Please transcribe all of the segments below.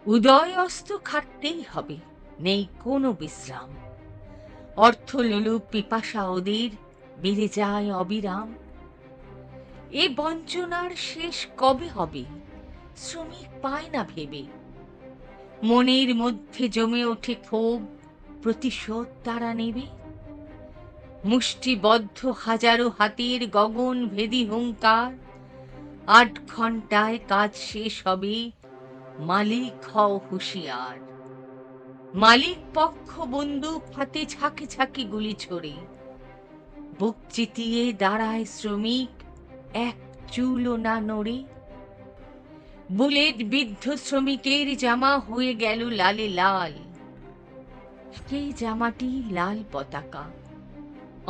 উদয় অস্ত খাটতেই হবে, নেই কোনো বিশ্রাম। অর্থলোলুপ পিপাসা ওদের বেড়ে যায় অবিরাম। এ বঞ্চনার শেষ কবে হবে, শ্রমিক পায় না ভেবে। মনের মধ্যে জমে ওঠে ক্ষোভ, প্রতিশোধ তারা নেবে। মুষ্টিবদ্ধ হাজারো হাতের গগন ভেদী হুঙ্কার, ৮ ঘণ্টায় কাজ শেষ হবে, মালিক হও হুঁশিয়ার। মালিক পক্ষ বন্দুক হাতে ঝাঁকে ঝাঁকে গুলি ছোড়ে। বুক চিতিয়ে দাঁড়ায় শ্রমিক, এক চুলও না নড়ে। বুলেট বিদ্ধ শ্রমিকের জামা হয়ে গেল লালে লাল। সেই জামাটি লাল পতাকা,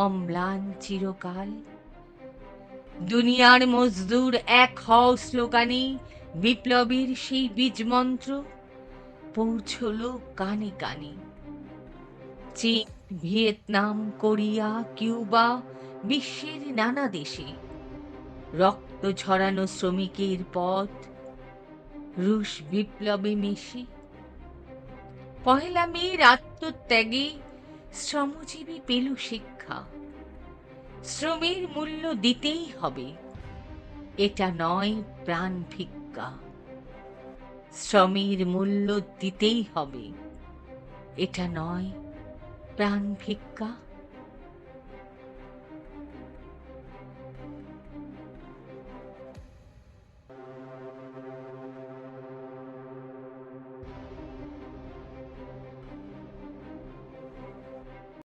অম্লান চিরকাল। দুনিয়ার মজদুর এক হও স্লোগানে বিপ্লবীর সেই বীজ মন্ত্র পৌঁছল কানে কানে। চীন, ভিয়েতনাম, কোরিয়া, কিউবা, বিশ্বের নানা দেশে রক্ত ঝরানো শ্রমিকের পথ রুশ বিপ্লবে মেশে। ১লা মের আত্মত্যাগে শ্রমজীবী পেল শিক্ষা, শ্রমের মূল্য দিতেই হবে, এটা নয় প্রাণ ভিক্ষা। শ্রমের মূল্য দিতেই হবে, এটা নয় প্রাণ ভিক্ষা।